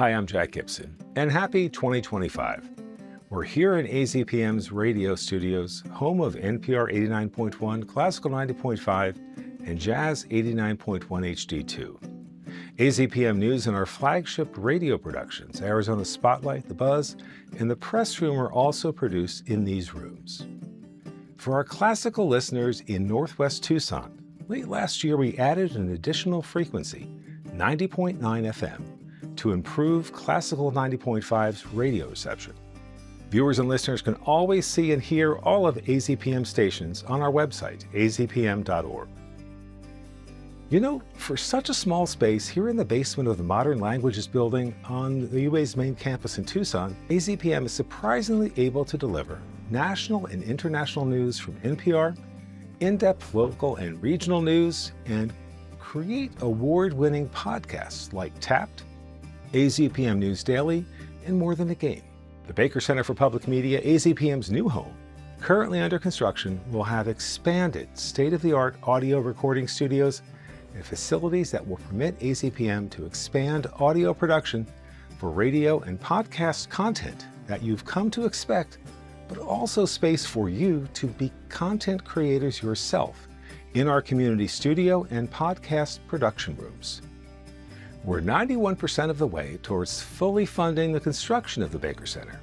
Hi, I'm Jack Gibson, and happy 2025. We're here in AZPM's radio studios, home of NPR 89.1, Classical 90.5, and Jazz 89.1 HD2. AZPM News and our flagship radio productions, Arizona Spotlight, The Buzz, and The Press Room are also produced in these rooms. For our classical listeners in Northwest Tucson, late last year we added an additional frequency, 90.9 FM, to improve Classical 90.5's radio reception. Viewers and listeners can always see and hear all of AZPM stations on our website, azpm.org. You know, for such a small space here in the basement of the Modern Languages building on the UA's main campus in Tucson, AZPM is surprisingly able to deliver national and international news from NPR, in-depth local and regional news, and create award-winning podcasts like Tapped, AZPM News Daily, and More Than a Game. The Baker Center for Public Media, AZPM's new home, currently under construction, will have expanded state-of-the-art audio recording studios and facilities that will permit AZPM to expand audio production for radio and podcast content that you've come to expect, but also space for you to be content creators yourself in our community studio and podcast production rooms. We're 91% of the way towards fully funding the construction of the Baker Center.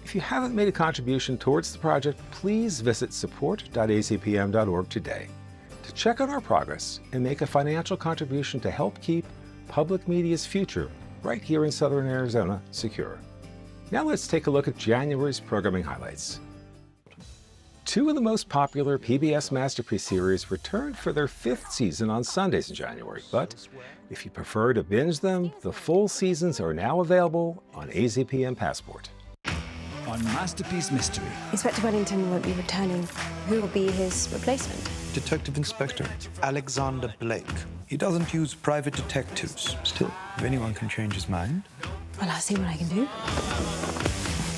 If you haven't made a contribution towards the project, please visit support.azpm.org today to check on our progress and make a financial contribution to help keep public media's future right here in Southern Arizona secure. Now let's take a look at January's programming highlights. Two of the most popular PBS Masterpiece series returned for their 5th season on Sundays in January, but if you prefer to binge them, the full seasons are now available on AZPM Passport. On Masterpiece Mystery. Inspector Wellington won't be returning. Who will be his replacement? Detective Inspector Alexander Blake. He doesn't use private detectives. Still, if anyone can change his mind. Well, I'll see what I can do.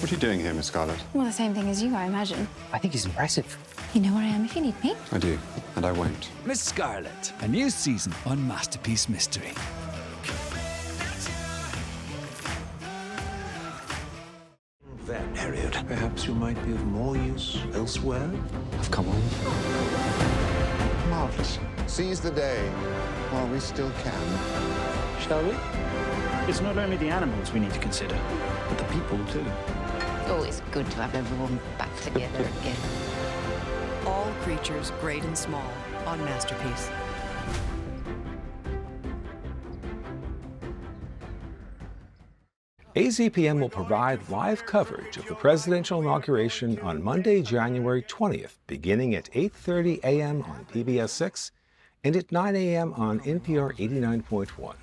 What are you doing here, Miss Scarlett? Well, the same thing as you, I imagine. I think he's impressive. You know where I am if you need me. I do, and I won't. Miss Scarlett, a new season on Masterpiece Mystery. That period. Perhaps you might be of more use elsewhere. I've come on. Marvelous. Seize the day while we still can. Shall we? It's not only the animals we need to consider, but the people too. Always good to have everyone back together again. All creatures, great and small, on Masterpiece. AZPM will provide live coverage of the presidential inauguration on Monday, January 20th, beginning at 8:30 a.m. on PBS 6 and at 9 a.m. on NPR 89.1.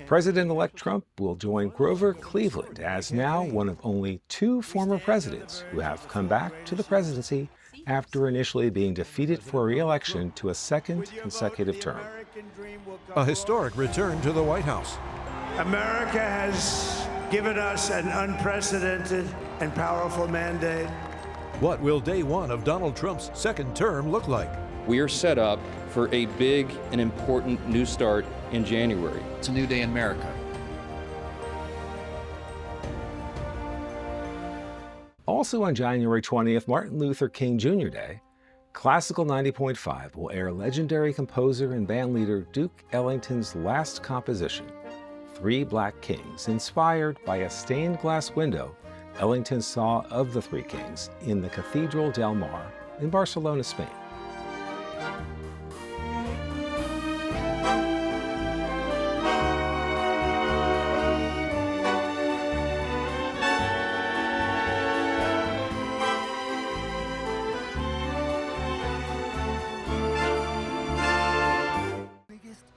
President-elect Trump will join Grover Cleveland as now one of only 2 former presidents who have come back to the presidency after initially being defeated for re-election to a 2nd consecutive term. A historic return to the White House. America has given us an unprecedented and powerful mandate. What will day one of Donald Trump's 2nd term look like? We are set up for a big and important new start in January. It's a new day in America. Also on January 20th, Martin Luther King Jr. Day, Classical 90.5 will air legendary composer and bandleader Duke Ellington's last composition, 3 Black Kings, inspired by a stained glass window Ellington saw of the 3 kings in the Cathedral del Mar in Barcelona, Spain.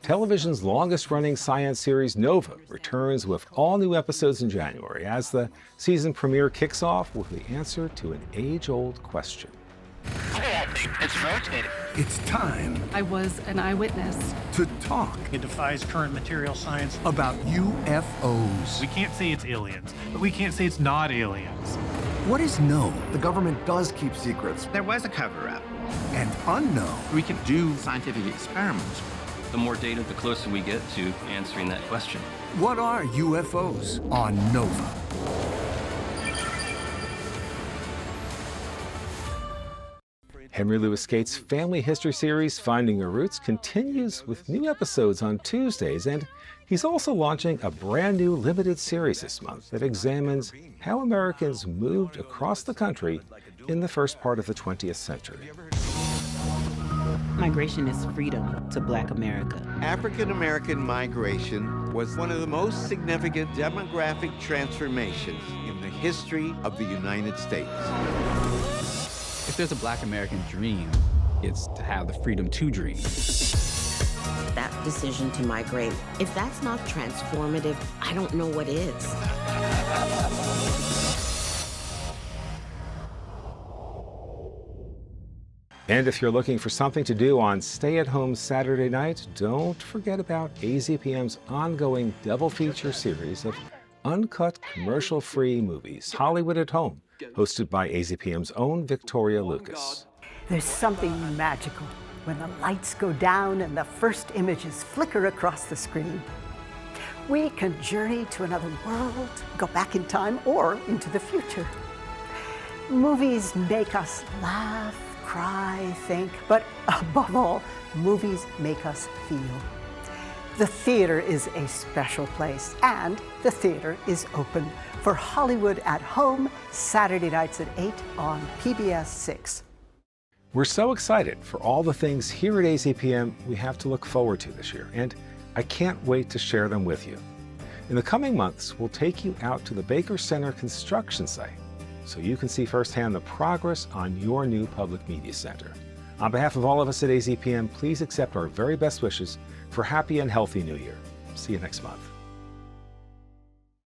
Television's longest-running science series, Nova, returns with all new episodes in January as the season premiere kicks off with the answer to an age-old question. It's rotating. It's time. I was an eyewitness. To talk. It defies current material science. About UFOs. We can't say it's aliens, but we can't say it's not aliens. What is known? The government does keep secrets. There was a cover-up. And unknown. We can do scientific experiments. The more data, the closer we get to answering that question. What are UFOs on Nova? Henry Louis Gates' family history series, Finding Your Roots, continues with new episodes on Tuesdays, and he's also launching a brand new limited series this month that examines how Americans moved across the country in the first part of the 20th century. Migration is freedom to Black America. African-American migration was one of the most significant demographic transformations in the history of the United States. If there's a Black American dream, it's to have the freedom to dream. That decision to migrate, if that's not transformative, I don't know what is. And if you're looking for something to do on stay-at-home Saturday night, don't forget about AZPM's ongoing double feature series of uncut, commercial-free movies, Hollywood at Home, hosted by AZPM's own Victoria Lucas. There's something magical when the lights go down and the first images flicker across the screen. We can journey to another world, go back in time, or into the future. Movies make us laugh, cry, think, but above all, movies make us feel. The theater is a special place, and the theater is open for Hollywood at Home, Saturday nights at 8 on PBS 6. We're so excited for all the things here at AZPM we have to look forward to this year, and I can't wait to share them with you. In the coming months, we'll take you out to the Baker Center construction site so you can see firsthand the progress on your new public media center. On behalf of all of us at AZPM, please accept our very best wishes for a happy and healthy New Year. See you next month.